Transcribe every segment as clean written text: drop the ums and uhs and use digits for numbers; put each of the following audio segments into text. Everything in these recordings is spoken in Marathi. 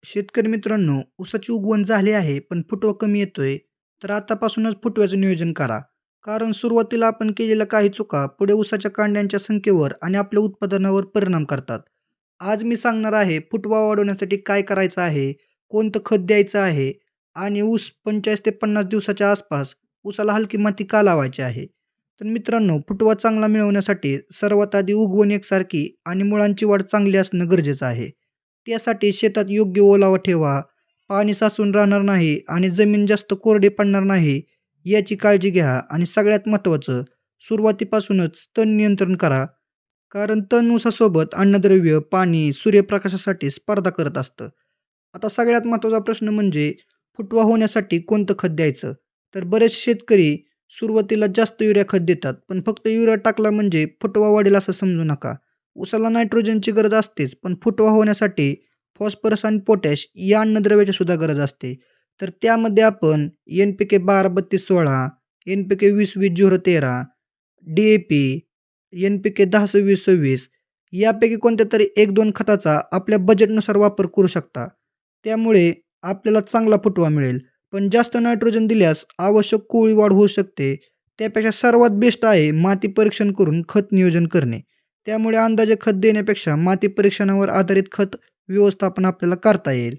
शेतकरी मित्रांनो, ऊसाची उगवण झाली आहे, पण फुटवा कमी येतोय. तर आतापासूनच फुटव्याचं नियोजन करा. कारण सुरुवातीला आपण केलेल्या काही चुका पुढे ऊसाच्या कांड्यांच्या संख्येवर आणि आपल्या उत्पादनावर परिणाम करतात. आज मी सांगणार आहे, फुटवा वाढवण्यासाठी काय करायचं आहे, कोणतं खत द्यायचं आहे आणि ऊस 45 ते 50 दिवसाच्या आसपास ऊसाला हलकी माती का लावायची आहे. तर मित्रांनो, फुटवा चांगला मिळवण्यासाठी सर्वात आधी उगवण एकसारखी आणि मुळांची वाढ चांगली असणं गरजेचं आहे. त्यासाठी शेतात योग्य ओलावा ठेवा, पाणी साचून राहणार नाही आणि जमीन जास्त कोरडी पडणार नाही याची काळजी घ्या आणि सगळ्यात महत्त्वाचं सुरुवातीपासूनच तण नियंत्रण करा. कारण तण ऊसासोबत अन्नद्रव्य, पाणी, सूर्यप्रकाशासाठी स्पर्धा करत असतं. आता सगळ्यात महत्त्वाचा प्रश्न म्हणजे फुटवा होण्यासाठी कोणतं खत द्यायचं? तर बरेच शेतकरी सुरुवातीला जास्त युरिया खत देतात, पण फक्त युरिया टाकला म्हणजे फुटवा वाढेल असं समजू नका. ऊसाला नायट्रोजनची गरज असतेच, पण फुटवा होण्यासाठी फॉस्फरस आणि पोटॅश या अन्नद्रव्याची सुद्धा गरज असते. तर त्यामध्ये आपण NPK 12-32-16, NPK 20-20-0-13, DAP, NPK 10-26-26 यापैकी कोणत्यातरी 1-2 खताचा आपल्या बजेटनुसार वापर करू शकता. त्यामुळे आपल्याला चांगला फुटवा मिळेल. पण जास्त नायट्रोजन दिल्यास आवश्यक कोळी वाढ होऊ शकते. त्यापेक्षा सर्वात बेस्ट आहे माती परीक्षण करून खत नियोजन करणे. त्यामुळे अंदाजे खत देण्यापेक्षा माती परीक्षणावर आधारित खत व्यवस्थापन आपल्याला करता येईल.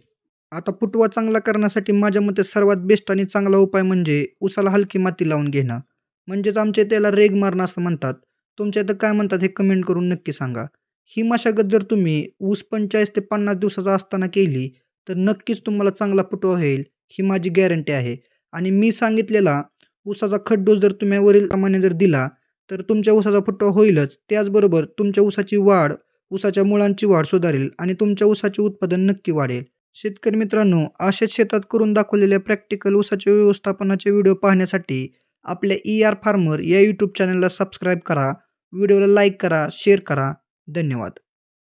आता फुटवा चांगला करण्यासाठी माझ्या मते सर्वात बेस्ट आणि चांगला उपाय म्हणजे ऊसाला हलकी माती लावून घेणं. म्हणजेच आमच्या त्याला रेग मारणं असं म्हणतात. तुमच्या इथं काय म्हणतात हे कमेंट करून नक्की सांगा. ही मशागत जर तुम्ही ऊस 45 ते 50 दिवसाचा असताना केली, तर नक्कीच तुम्हाला चांगला फुटवा होईल, ही माझी गॅरंटी आहे. आणि मी सांगितलेला ऊसाचा खत डोस जर तुम्ही वरीलप्रमाणे जर दिला, तर तुमच्या ऊसाचा फुटवा होईलच. त्याचबरोबर तुमच्या ऊसाची वाढ, ऊसाच्या मुळांची वाढ सुधारेल आणि तुमच्या ऊसाचे उत्पादन नक्की वाढेल. शेतकरी मित्रांनो, अशाच शेतात करून दाखवलेल्या प्रॅक्टिकल ऊसाच्या व्यवस्थापनाचे व्हिडिओ पाहण्यासाठी आपल्या ER फार्मर या यूट्यूब चॅनलला सबस्क्राईब करा. व्हिडिओला लाईक करा, शेअर करा. धन्यवाद.